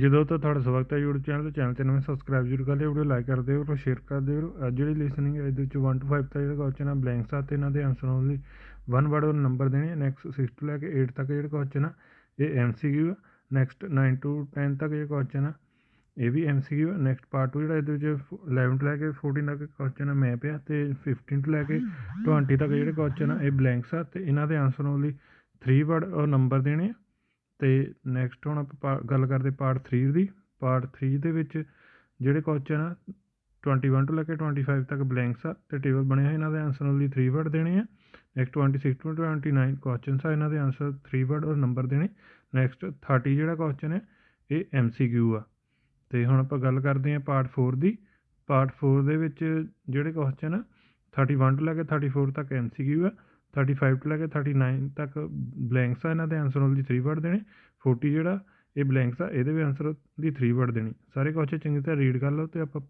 ਜਦੋਂ ਤੋਂ ਤੁਹਾਡਾ ਸਵਾਗਤ ਹੈ YouTube ਚੈਨਲ ਤੇ ਨਵੇਂ ਸਬਸਕ੍ਰਾਈਬ ਜ਼ਰੂਰ ਕਰ ਲਿਓ, ਵੀਡੀਓ ਲਾਈਕ ਕਰ ਦਿਓ ਔਰ ਸ਼ੇਅਰ ਕਰ ਦਿਓ। ਅੱਜ ਜਿਹੜੀ ਲਿਸਨਿੰਗ ਹੈ ਇਹਦੇ ਵਿੱਚ 1 to 5 ਤੱਕ ਜਿਹੜਾ ਕੁਐਸਚਨ ਹੈ ਬਲੈਂਕਸ ਆ ਤੇ ਇਹਨਾਂ ਦੇ ਆਨਸਰ ਓਨਲੀ 1 ਵਰਡ ਔਰ ਨੰਬਰ ਦੇਣੇ। ਨੈਕਸਟ 6 ਤੋਂ ਲੈ ਕੇ 8 ਤੱਕ ਜਿਹੜਾ ਕੁਐਸਚਨ ਆ ਇਹ MCQ ਆ। ਨੈਕਸਟ 9 to 10 ਤੱਕ ਜਿਹੜਾ ਕੁਐਸਚਨ ਆ ਇਹ ਵੀ MCQ ਆ। ਨੈਕਸਟ ਪਾਰਟ 2 ਜਿਹੜਾ ਇਹਦੇ ਵਿੱਚ 11 ਤੋਂ ਲੈ ਕੇ 14 ਤੱਕ ਕੁਐਸਚਨ ਆ ਮੈਪ ਆ ਤੇ 15 ਤੋਂ ਲੈ ਕੇ 20 ਤੱਕ ਜਿਹੜੇ ਕੁਐਸਚਨ ਆ ਇਹ ਬਲੈਂਕਸ ਆ ਤੇ ਇਹਨਾਂ ਦੇ ਆਨਸਰ ਓਨਲੀ 3 ਵਰਡ ਔਰ ਨੰਬਰ ਦੇਣੇ ਆ। ਤੇ ਨੈਕਸਟ ਹੁਣ ਆਪਾਂ ਗੱਲ ਕਰਦੇ ਪਾਰਟ 3 ਦੀ। ਪਾਰਟ 3 ਦੇ ਵਿੱਚ ਜਿਹੜੇ ਕੁਐਸਚਨ ਆ 21 ਤੋਂ ਲੈ ਕੇ 25 ਤੱਕ ਬਲੈਂਕਸ ਆ ਤੇ ਟੇਬਲ ਬਣਿਆ ਹੋਇਆ, ਇਹਨਾਂ ਦੇ ਆਨਸਰ ਓਨਲੀ 3 ਵਰਡ ਦੇਣੇ ਆ। ਨੈਕਸਟ 26 ਤੋਂ 29 ਕੁਐਸਚਨਸ ਆ, ਇਹਨਾਂ ਦੇ ਆਨਸਰ 3 ਵਰਡ ਔਰ ਨੰਬਰ ਦੇਣੇ। ਨੈਕਸਟ 30 ਜਿਹੜਾ ਕੁਐਸਚਨ ਹੈ ਇਹ MCQ ਆ। ਤੇ ਹੁਣ ਆਪਾਂ ਗੱਲ ਕਰਦੇ ਹਾਂ ਪਾਰਟ 4 ਦੀ। ਪਾਰਟ 4 ਦੇ ਵਿੱਚ ਜਿਹੜੇ ਕੁਐਸਚਨ ਆ 31 ਤੋਂ ਲੈ ਕੇ 34 ਤੱਕ MCQ ਆ, 35 ਤੋਂ ਲੈ ਕੇ 39 ਤੱਕ ਬਲੈਂਕਸ ਆ, ਇਹਨਾਂ ਦੇ ਆਨਸਰ ਓਨਲੀ 3 ਵਰਡ ਦੇਣੇ। 40 ਜਿਹੜਾ ਇਹ ਬਲੈਂਕਸ ਆ ਇਹਦੇ ਵੀ ਆਨਸਰ ਦੀ 3 ਵਰਡ ਦੇਣੀ। ਸਾਰੇ ਕੁਐਸਚਨ ਚੰਗੀ ਤਰ੍ਹਾਂ ਰੀਡ ਕਰ ਲਓ ਤੇ ਆਪਾਂ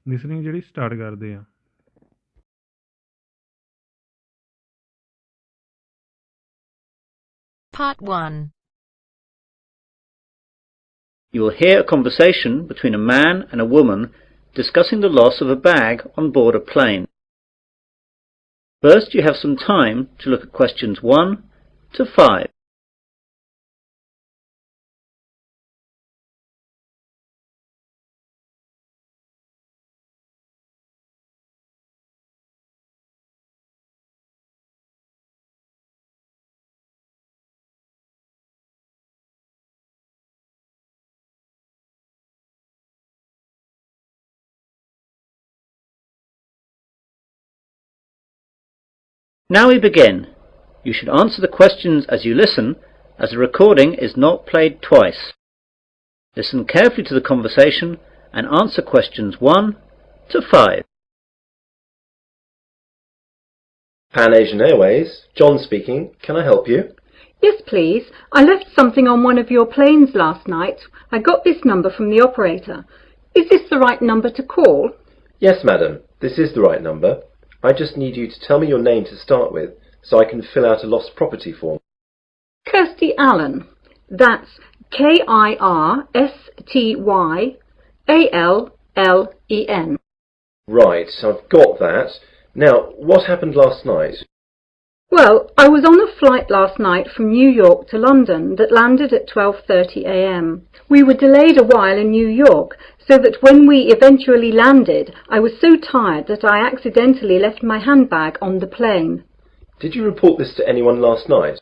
ਲਿਸਨਿੰਗ ਜਿਹੜੀ ਸਟਾਰਟ ਕਰਦੇ ਹਾਂ। Part 1. You will hear a conversation between a man and a woman discussing the loss of a bag on board a plane. First, you have some time to look at questions 1 to 5. Now we begin. You should answer the questions as you listen, as the recording is not played twice. Listen carefully to the conversation and answer questions 1 to 5. Pan Asian Airways, John speaking. Can I help you? Yes, please. I left something on one of your planes last night. I got this number from the operator. Is this the right number to call? Yes, madam. This is the right number. I just need you to tell me your name to start with, so I can fill out a lost property form. Kirsty Allen. That's KIRSTYALLEN. Right, I've got that. Now, what happened last night? Well, I was on a flight last night from New York to London that landed at 12:30 a.m. We were delayed a while in New York, so that when we eventually landed, I was so tired that I accidentally left my handbag on the plane. Did you report this to anyone last night?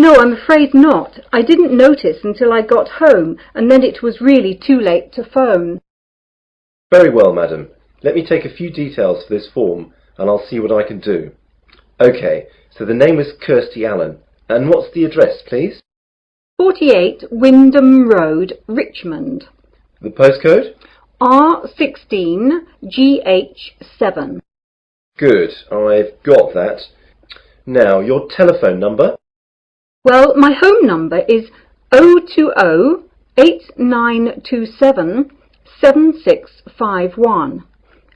No, I'm afraid not. I didn't notice until I got home, and then it was really too late to phone. Very well, madam. Let me take a few details for this form, and I'll see what I can do. OK, so the name is Kirsty Allen. And what's the address, please? 48 Wyndham Road, Richmond. The postcode? R16GH7. Good, I've got that. Now, your telephone number? Well, my home number is 020-8927-7651.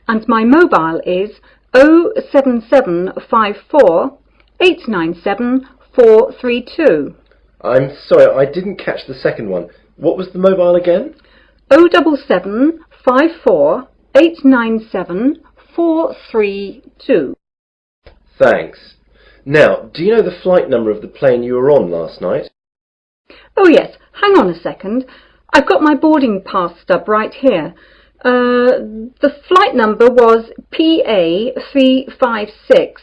And my mobile is 07754-897-432. I'm sorry, I didn't catch the second one. What was the mobile again? 07754-897-432. Thanks. Now, do you know the flight number of the plane you were on last night? Oh yes, hang on a second. I've got my boarding pass stub right here. The flight number was PA356.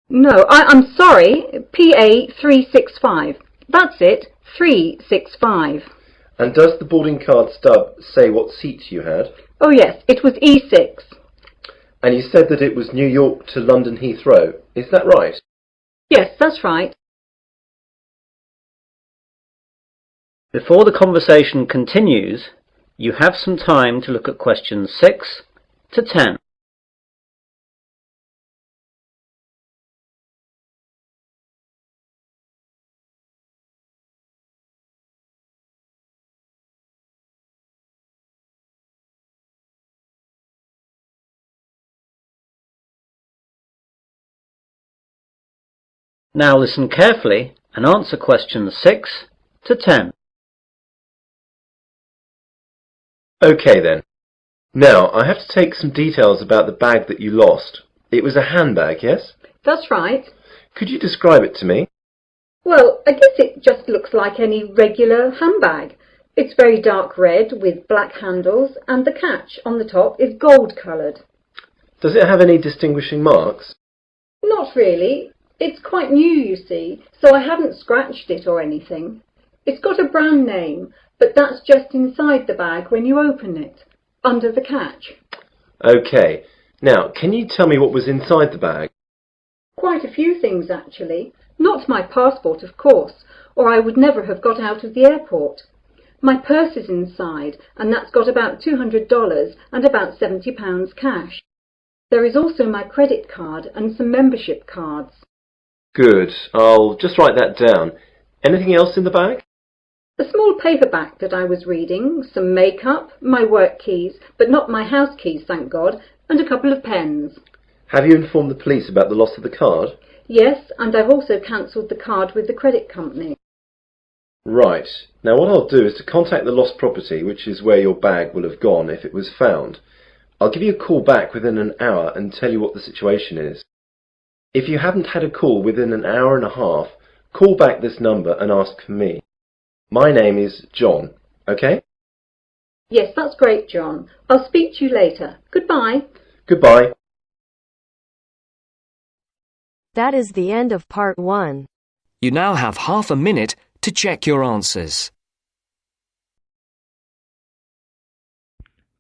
No, I'm sorry, PA365. That's it, 365. And does the boarding card stub say what seat you had? Oh yes, it was E6. And you said that it was New York to London Heathrow. Is that right? Yes, that's right. Before the conversation continues, you have some time to look at questions 6 to 10. Now listen carefully and answer questions 6 to 10. OK then. Now, I have to take some details about the bag that you lost. It was a handbag, yes? That's right. Could you describe it to me? Well, I guess it just looks like any regular handbag. It's very dark red with black handles, and the catch on the top is gold-coloured. Does it have any distinguishing marks? Not really. It's quite new, you see, so I haven't scratched it or anything. It's got a brand name, but that's just inside the bag when you open it, under the catch. OK. Now, can you tell me what was inside the bag? Quite a few things, actually. Not my passport, of course, or I would never have got out of the airport. My purse is inside, and that's got about $200 and about £70 cash. There is also my credit card and some membership cards. Good. I'll just write that down. Anything else in the bag? A small paperback that I was reading, some makeup, my work keys, but not my house keys, thank God, and a couple of pens. Have you informed the police about the loss of the card? Yes, and I've also cancelled the card with the credit company. Right. Now what I'll do is to contact the lost property, which is where your bag will have gone if it was found. I'll give you a call back within an hour and tell you what the situation is. If you haven't had a call within an hour and a half, call back this number and ask for me. My name is John, OK? Yes, that's great, John. I'll speak to you later. Goodbye. Goodbye. That is the end of part 1. You now have half a minute to check your answers.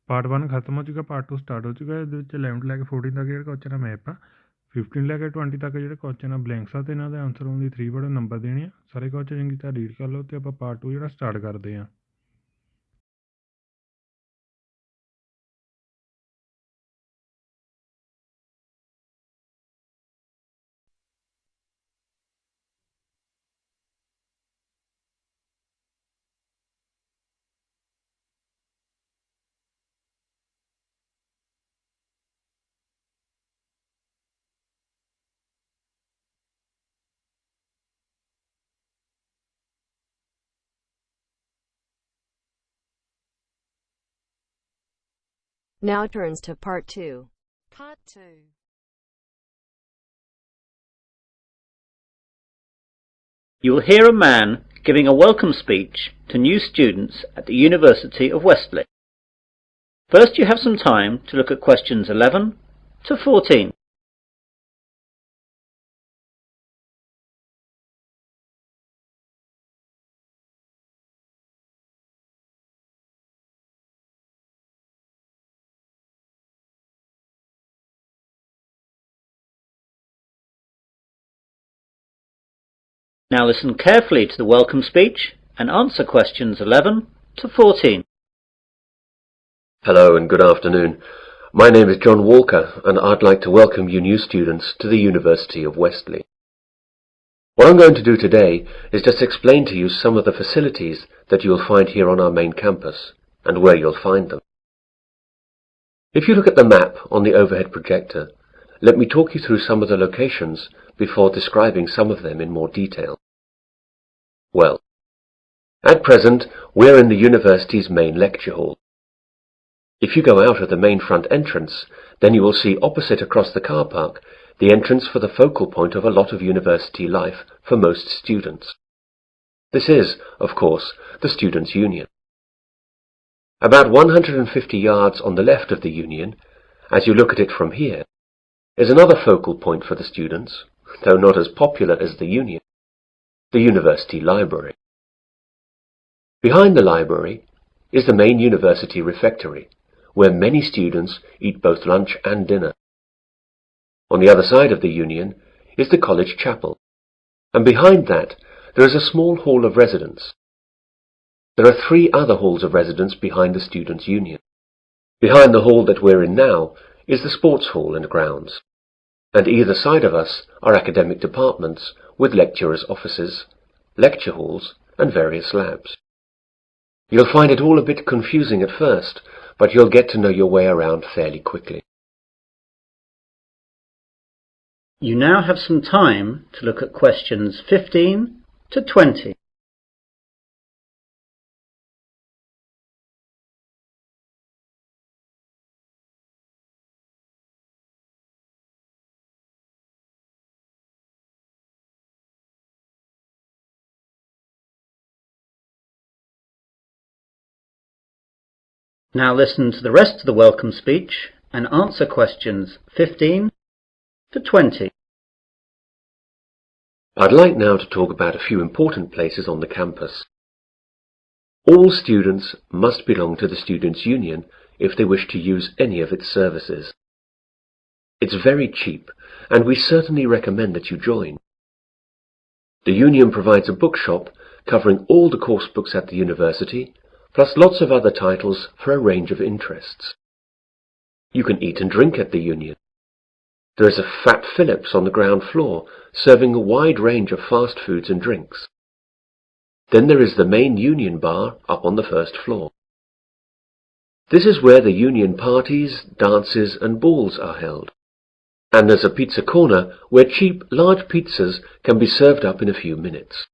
Part 1 खत्म हो चुका, part 2 start हो चुका है। ਇਹਦੇ ਵਿੱਚ 11 ਲੈ ਕੇ 14 ਤੱਕ ਜਿਹੜਾ ਕੁਐਸਚਨ ਆ ਮੈਪ ਆ, 15 ਲੈ ਕੇ 20 ਤੱਕ ਜਿਹੜੇ ਕੁਐਸਚਨ ਆ ਬਲੈਂਕਸ ਆ ਤੇ ਇਹਨਾਂ ਦੇ ਆਨਸਰ ਹੋਣ ਦੀ 3 ਵਰਡ ਨੰਬਰ ਦੇਣੇ ਆ। ਸਾਰੇ ਕੁਐਸਚਨ ਚੰਗੀ ਤਰ੍ਹਾਂ ਰੀਡ ਕਰ ਲਓ ਤੇ ਆਪਾਂ ਪਾਰਟ 2 ਜਿਹੜਾ ਸਟਾਰਟ ਕਰਦੇ ਆ। Now turns to part 2. Part 2. You will hear a man giving a welcome speech to new students at the University of Westley. First, you have some time to look at questions 11 to 14. Now listen carefully to the welcome speech and answer questions 11 to 14. Hello and good afternoon. My name is John Walker and I'd like to welcome you new students to the University of Westley. What I'm going to do today is just explain to you some of the facilities that you'll find here on our main campus and where you'll find them. If you look at the map on the overhead projector, let me talk you through some of the locations before describing some of them in more detail. Well, at present we're in the university's main lecture hall. If you go out of the main front entrance, then you will see opposite across the car park the entrance for the focal point of a lot of university life for most students. This is, of course, the Students' Union. About 150 yards on the left of the Union, as you look at it from here, is another focal point for the students, though not as popular as the Union, the University Library. Behind the library is the main university refectory, where many students eat both lunch and dinner. On the other side of the Union is the college chapel, and behind that there is a small hall of residence. There are 3 other halls of residence behind the Students' Union. Behind the hall that we're in now is the sports hall and grounds, and either side of us are academic departments with lecturers' offices, lecture halls, and various labs. You'll find it all a bit confusing at first, but you'll get to know your way around fairly quickly. You now have some time to look at questions 15 to 20. Now listen to the rest of the welcome speech and answer questions 15 to 20. I'd like now to talk about a few important places on the campus. All students must belong to the Students' Union if they wish to use any of its services. It's very cheap, and we certainly recommend that you join. The Union provides a bookshop covering all the course books at the university, plus lots of other titles for a range of interests. You can eat and drink at the Union. There is a Fat Phillips on the ground floor, serving a wide range of fast foods and drinks. Then there is the main Union bar up on the first floor. This is where the Union parties, dances and balls are held. And there's a pizza corner where cheap, large pizzas can be served up in a few minutes.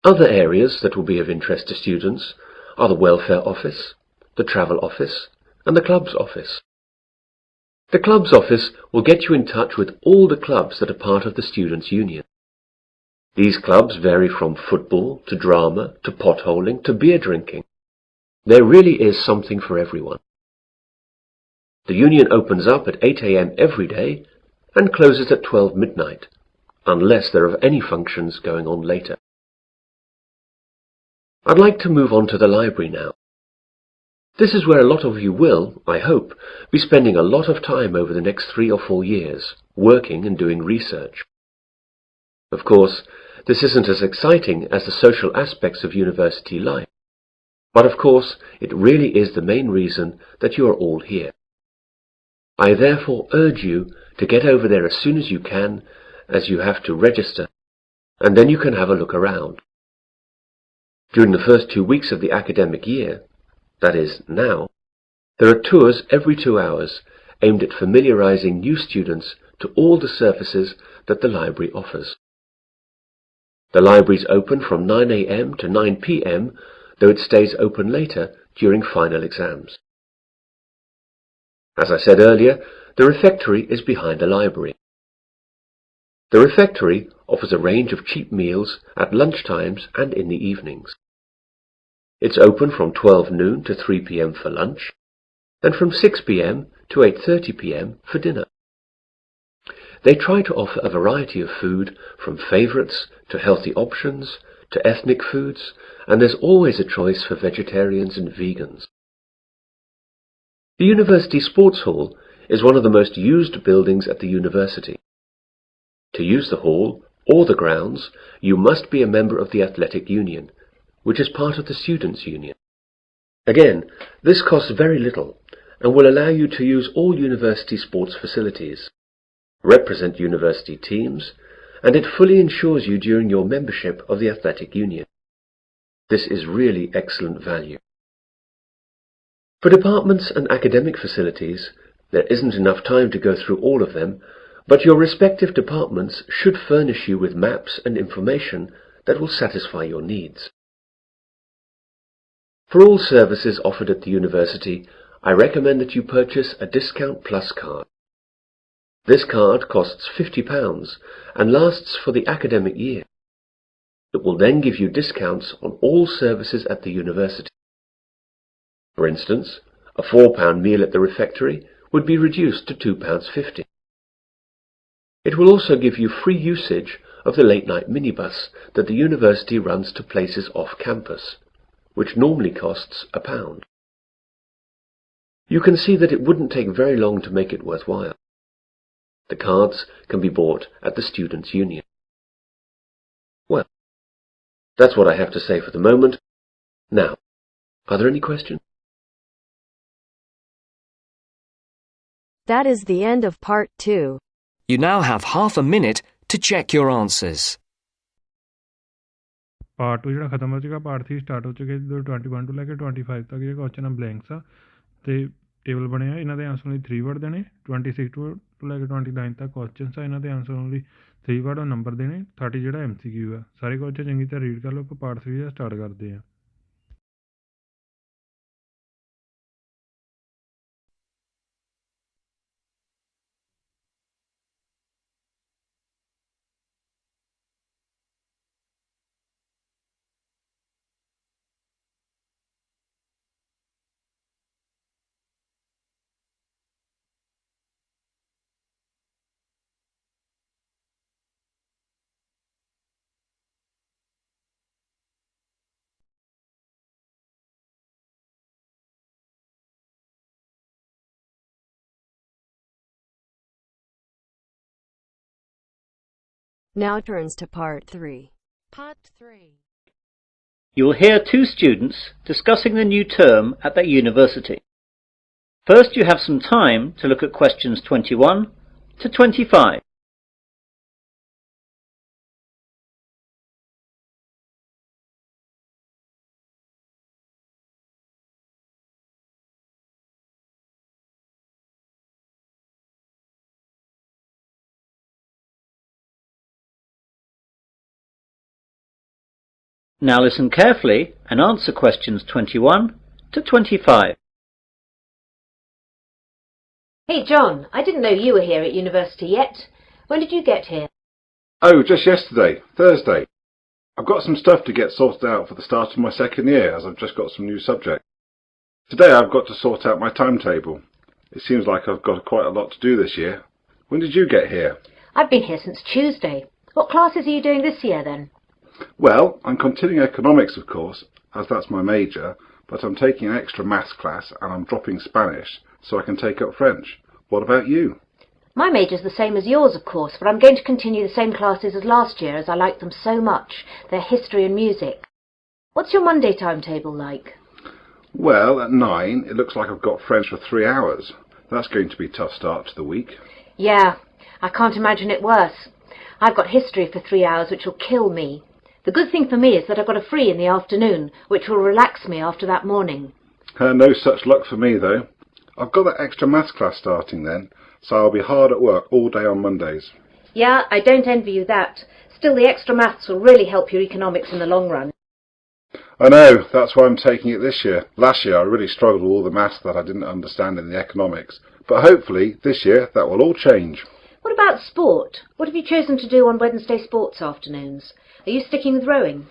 Other areas that will be of interest to students are the welfare office, the travel office and the club's office. The club's office will get you in touch with all the clubs that are part of the Students' Union. These clubs vary from football to drama to potholing to beer drinking. There really is something for everyone. The Union opens up at 8 a.m. every day and closes at 12 midnight, unless there are any functions going on later. I'd like to move on to the library now. This is where a lot of you will, I hope, be spending a lot of time over the next 3 or 4 years, working and doing research. Of course, this isn't as exciting as the social aspects of university life, but of course it really is the main reason that you are all here. I therefore urge you to get over there as soon as you can, as you have to register, and then you can have a look around. During the first 2 weeks of the academic year, that is, now, there are tours every 2 hours aimed at familiarizing new students to all the services that the library offers. The library is open from 9 a.m. to 9 p.m., though it stays open later during final exams. As I said earlier, the refectory is behind the library. The refectory offers a range of cheap meals at lunchtimes and in the evenings. It's open from 12 noon to 3 p.m. for lunch, then from 6 p.m. to 8:30 p.m. for dinner. They try to offer a variety of food, from favourites to healthy options to ethnic foods, and there's always a choice for vegetarians and vegans. The University Sports Hall is one of the most used buildings at the university. To use the hall or the grounds, you must be a member of the Athletic Union, which is part of the Students' Union. Again, this costs very little and will allow you to use all university sports facilities, represent university teams, and it fully insures you during your membership of the Athletic Union. This is really excellent value. For departments and academic facilities, there isn't enough time to go through all of them, but your respective departments should furnish you with maps and information that will satisfy your needs. For all services offered at the university, I recommend that you purchase a Discount Plus card. This card costs £50 and lasts for the academic year. It will then give you discounts on all services at the university. For instance, a £4 meal at the refectory would be reduced to £2.50. It will also give you free usage of the late-night minibus that the university runs to places off campus, which normally costs £1. You can see that it wouldn't take very long to make it worthwhile. The cards can be bought at the Students' Union. Well, that's what I have to say for the moment. Now, are there any questions? That is the end of part 2. You now have half a minute to check your answers. Part 2 ਜਿਹੜਾ ਖਤਮ ਹੋ ਚੁੱਕਾ, part 3 start ਹੋ ਚੁੱਕਿਆ। ਜਦੋਂ 21 ਤੋਂ ਲੈ ਕੇ 25 ਤੱਕ ਜਿਹੜੇ ਕੁਐਸਚਨ ਆ ਬਲੈਂਕਸ ਆ ਅਤੇ ਟੇਬਲ ਬਣਿਆ। ਇਹਨਾਂ ਦੇ ਆਂਸਰ ਲਈ 3 ਵਰਡ ਦੇਣੇ। 26 ਤੋਂ ਲੈ ਕੇ 29 ਤੱਕ ਕੁਐਸਚਨਸ ਆ, ਇਹਨਾਂ ਦੇ ਆਂਸਰ ਲਈ 3 ਵਰਡ ਔਰ ਨੰਬਰ ਦੇਣੇ। 30 ਜਿਹੜਾ MCQ ਆ। ਸਾਰੇ ਕੁਐਸਚਨ ਚੰਗੀ ਤਰ੍ਹਾਂ ਰੀਡ ਕਰ ਲਓ। ਆਪਾਂ ਪਾਰਟ 3 ਦਾ ਸਟਾਰਟ ਕਰਦੇ ਹਾਂ। Now turns to part 3. Part 3. You will hear two students discussing the new term at their university. First, you have some time to look at questions 21 to 25. Now listen carefully and answer questions 21 to 25. Hey John, I didn't know you were here at university yet. When did you get here? Oh, just yesterday, Thursday. I've got some stuff to get sorted out for the start of my second year, as I've just got some new subjects. Today I've got to sort out my timetable. It seems like I've got quite a lot to do this year. When did you get here? I've been here since Tuesday. What classes are you doing this year then? Well, I'm continuing economics, of course, as that's my major, but I'm taking an extra maths class and I'm dropping Spanish, so I can take up French. What about you? My major's the same as yours, of course, but I'm going to continue the same classes as last year as I like them so much. They're history and music. What's your Monday timetable like? Well, at 9, it looks like I've got French for 3 hours. That's going to be a tough start to the week. Yeah, I can't imagine it worse. I've got history for 3 hours, which will kill me. The good thing for me is that I've got a free in the afternoon, which will relax me after that morning. No such luck for me, though. I've got that extra maths class starting then, so I'll be hard at work all day on Mondays. Yeah, I don't envy you that. Still, the extra maths will really help your economics in the long run. I know, that's why I'm taking it this year. Last year I really struggled with all the maths that I didn't understand in the economics, but hopefully this year that will all change. What about sport? What have you chosen to do on Wednesday sports afternoons? Are you sticking with rowing?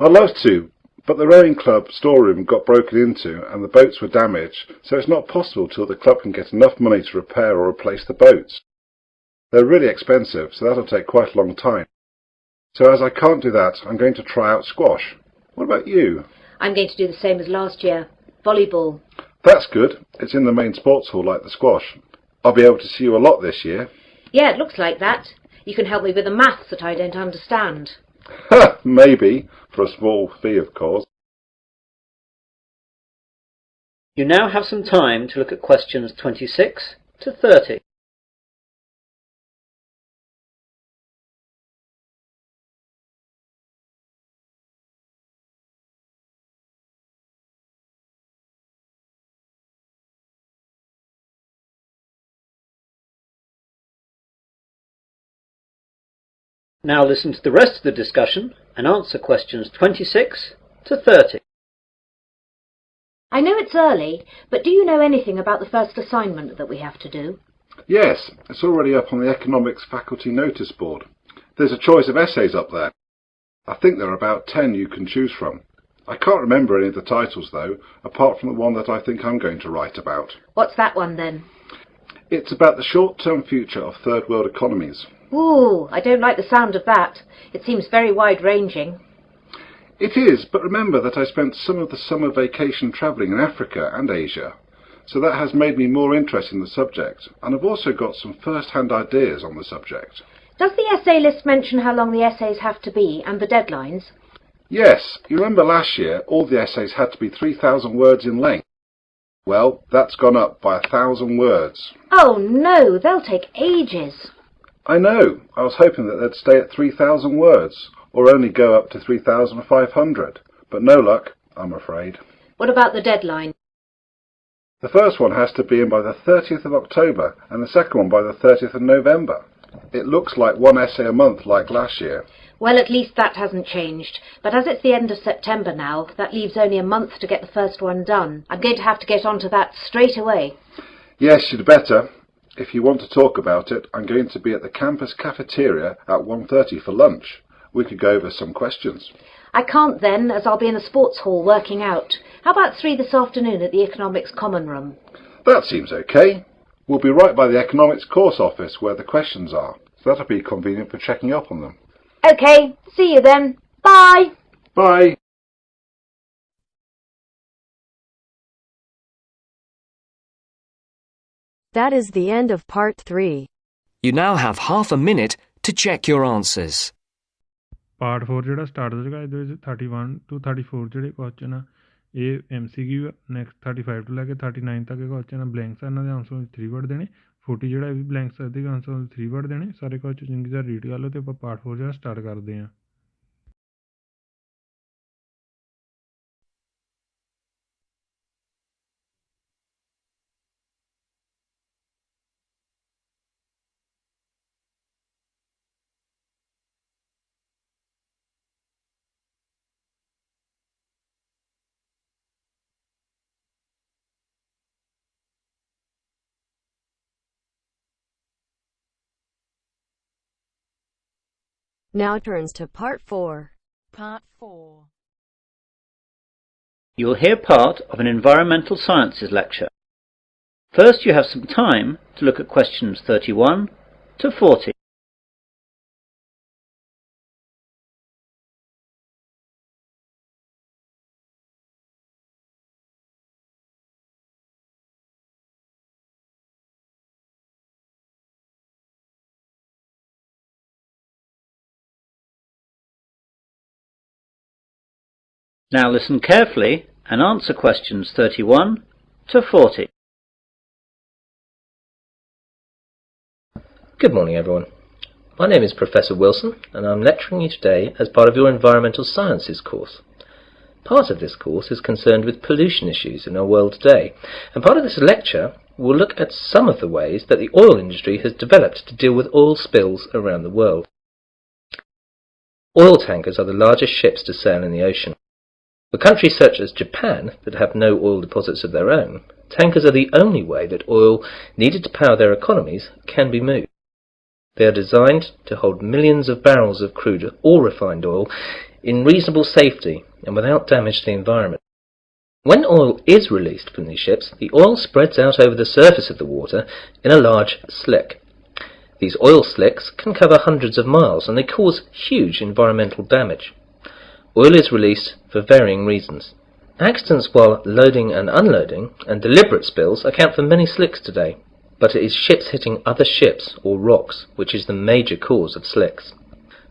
I'd love to, but the rowing club storeroom got broken into and the boats were damaged, so it's not possible till the club can get enough money to repair or replace the boats. They're really expensive, so that'll take quite a long time. So as I can't do that, I'm going to try out squash. What about you? I'm going to do the same as last year. Volleyball. That's good. It's in the main sports hall like the squash. I'll be able to see you a lot this year. Yeah, it looks like that. You can help me with the maths that I don't understand. Ha! Maybe. For a small fee, of course. You now have some time to look at questions 26 to 30. Now listen to the rest of the discussion and answer questions 26 to 30. I know it's early, but do you know anything about the first assignment that we have to do? Yes, it's already up on the economics faculty notice board. There's a choice of essays up there. I think there are about 10 you can choose from. I can't remember any of the titles though, apart from the one that I think I'm going to write about. What's that one then? It's about the short-term future of third world economies. Ooh, I don't like the sound of that. It seems very wide-ranging. It is, but remember that I spent some of the summer vacation travelling in Africa and Asia, so that has made me more interested in the subject, and I've also got some first-hand ideas on the subject. Does the essay list mention how long the essays have to be and the deadlines? Yes, you remember last year all the essays had to be 3,000 words in length. Well, that's gone up by 1,000 words. Oh no, they'll take ages. I know. I was hoping that they'd stay at 3,000 words, or only go up to 3,500. But no luck, I'm afraid. What about the deadline? The first one has to be in by the 30th of October, and the second one by the 30th of November. It looks like one essay a month like last year. Well, at least that hasn't changed. But as it's the end of September now, that leaves only a month to get the first one done. I'm going to have to get onto that straight away. Yes, you'd better. If you want to talk about it, I'm going to be at the campus cafeteria at 1:30 for lunch. We could go over some questions. I can't then, as I'll be in the sports hall working out. How about 3 this afternoon at the economics common room? That seems okay. We'll be right by the economics course office where the questions are, so that'll be convenient for checking up on them. Okay, see you then. Bye! Bye! That is the end of part 3. You now have half a minute to check your answers. Part 4 ਜਿਹੜਾ start ਹੋ ਜਾਏਗਾ ਇਹਦੇ ਵਿੱਚ 31 to 34 ਜਿਹੜੇ question ਆ ਇਹ MCQ ਆ। Next 35 ਤੋਂ ਲੈ ਕੇ 39 ਤੱਕ ਕੁਐਸਚਨ ਆ ਬਲੈਂਕਸ ਆ, ਇਹਨਾਂ ਦੇ ਆਨਸਰ ਵਿੱਚ 3 ਵਰਡ ਦੇਣੇ। 40 ਜਿਹੜਾ ਇਹ ਵੀ ਬਲੈਂਕਸ ਆ, ਇਹਦੇ ਆਨਸਰ ਵਿੱਚ 3 ਵਰਡ ਦੇਣੇ। ਸਾਰੇ ਕੁਐਸਚਨ ਚੰਗੀ ਤਰ੍ਹਾਂ ਰੀਡ ਕਰ ਲਓ ਅਤੇ ਆਪਾਂ ਪਾਰਟ 4 ਜਿਹੜਾ ਸਟਾਰਟ ਕਰਦੇ ਹਾਂ। Now turns to Part 4. Part 4. You will hear part of an environmental sciences lecture. First you have some time to look at questions 31 to 40. Now listen carefully and answer questions 31 to 40. Good morning, everyone. My name is Professor Wilson, and I'm lecturing you today as part of your Environmental Sciences course. Part of this course is concerned with pollution issues in our world today, and part of this lecture will look at some of the ways that the oil industry has developed to deal with oil spills around the world. Oil tankers are the largest ships to sail in the ocean. For countries such as Japan that have no oil deposits of their own, tankers are the only way that oil needed to power their economies can be moved. They are designed to hold millions of barrels of crude or refined oil in reasonable safety and without damage to the environment. When oil is released from these ships, the oil spreads out over the surface of the water in a large slick. These oil slicks can cover hundreds of miles and they cause huge environmental damage. Oil is released for varying reasons. Accidents while loading and unloading and deliberate spills account for many slicks today, but it is ships hitting other ships or rocks which is the major cause of slicks.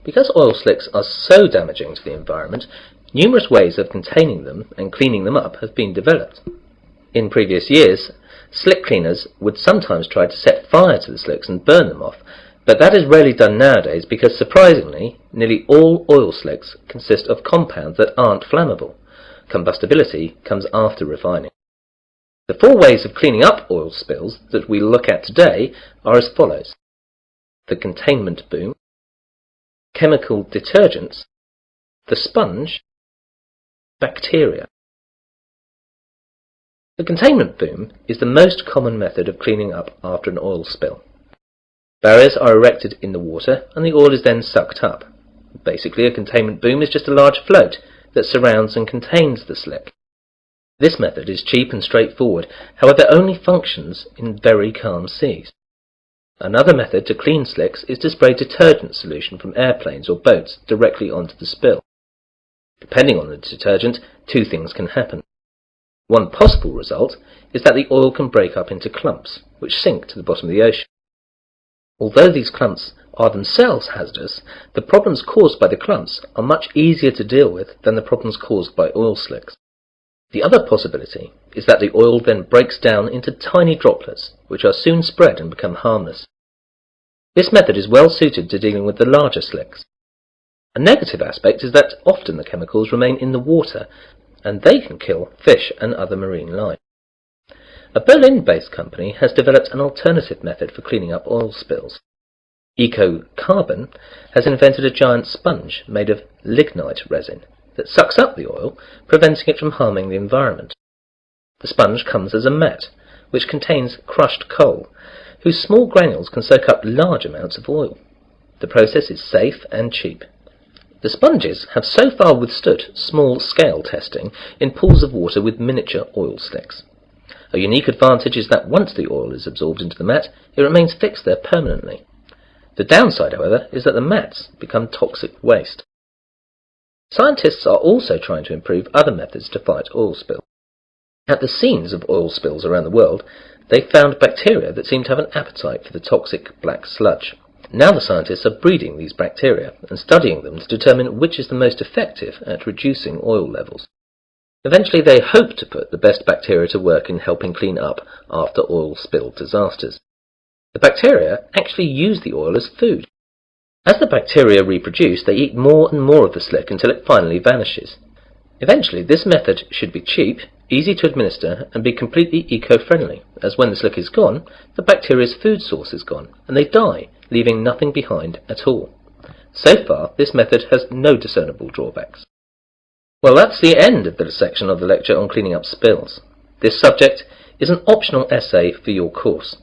Because oil slicks are so damaging to the environment, numerous ways of containing them and cleaning them up have been developed. In previous years, slick cleaners would sometimes try to set fire to the slicks and burn them off, but that is rarely done nowadays because, surprisingly, nearly all oil slicks consist of compounds that aren't flammable. Combustibility comes after refining. The 4 ways of cleaning up oil spills that we look at today are as follows: the containment boom, chemical detergents, the sponge, bacteria. The containment boom is the most common method of cleaning up after an oil spill. Barriers are erected in the water and the oil is then sucked up. Basically, a containment boom is just a large float that surrounds and contains the slick. This method is cheap and straightforward, however only functions in very calm seas. Another method to clean slicks is to spray detergent solution from airplanes or boats directly onto the spill. Depending on the detergent, 2 things can happen. One possible result is that the oil can break up into clumps, which sink to the bottom of the ocean. Although these clumps are themselves hazardous, the problems caused by the clumps are much easier to deal with than the problems caused by oil slicks. The other possibility is that the oil then breaks down into tiny droplets, which are soon spread and become harmless. This method is well suited to dealing with the larger slicks. A negative aspect is that often the chemicals remain in the water, and they can kill fish and other marine life. A Berlin-based company has developed an alternative method for cleaning up oil spills. Eco-Carbon has invented a giant sponge made of lignite resin that sucks up the oil, preventing it from harming the environment. The sponge comes as a mat, which contains crushed coal, whose small granules can soak up large amounts of oil. The process is safe and cheap. The sponges have so far withstood small-scale testing in pools of water with miniature oil slicks. A unique advantage is that once the oil is absorbed into the mat, it remains fixed there permanently. The downside, however, is that the mats become toxic waste. Scientists are also trying to improve other methods to fight oil spills. At the scenes of oil spills around the world, they found bacteria that seem to have an appetite for the toxic black sludge. Now the scientists are breeding these bacteria and studying them to determine which is the most effective at reducing oil levels. Eventually they hope to put the best bacteria to work in helping clean up after oil spill disasters. The bacteria actually use the oil as food. As the bacteria reproduce, they eat more and more of the slick until it finally vanishes. Eventually, this method should be cheap, easy to administer, and be completely eco-friendly, as when the slick is gone, the bacteria's food source is gone, and they die, leaving nothing behind at all. So far, this method has no discernible drawbacks. Well, that's the end of the section of the lecture on cleaning up spills. This subject is an optional essay for your course.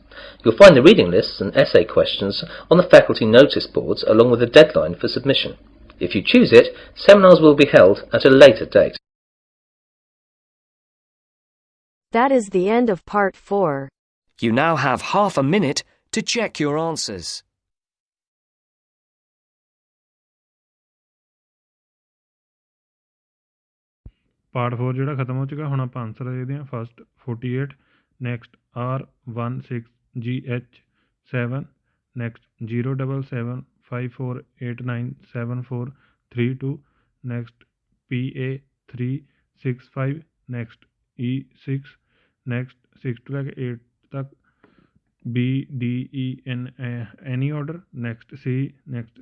You'll find the reading lists and essay questions on the faculty notice boards along with a deadline for submission. If you choose it, seminars will be held at a later date. That is the end of part 4. You now have half a minute to check your answers. Part 4 ਜਿਹੜਾ ਖਤਮ ਹੋ ਚੁੱਕਾ। ਹੁਣ ਆਪਾਂ answer ਦੇਖਦੇ ਹਾਂ। First 48, next R16GH7, next 07754897432, next PA365, next E6, next 6 to 8 ਤੱਕ B, D, E in any order, next C, next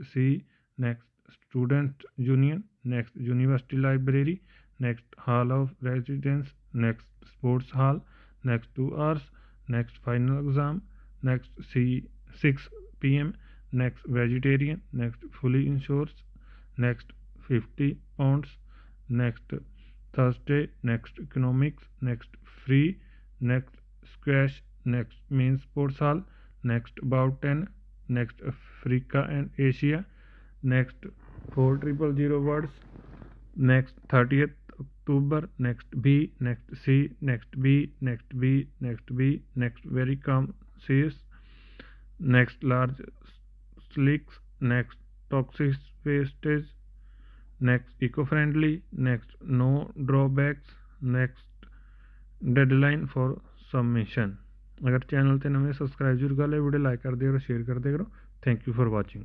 student union, next university library, next hall of residence, next sports hall, next 2 hours, next final exam, next 6 p.m, next vegetarian, next fully insured, next 50 pounds, next Thursday, next economics, next free, next squash, next main sports hall, next about 10, next Africa and Asia, next 4000 words, next 30th October, next B, next C, next B, next B, next B, next very calm seas, next large slicks, next toxic wastage, next eco-friendly, next no drawbacks, next deadline for submission। अगर channel ते नवे subscribe जरूर कर ले, video like कर दिया करो, share कर दिया करो। Thank you for watching.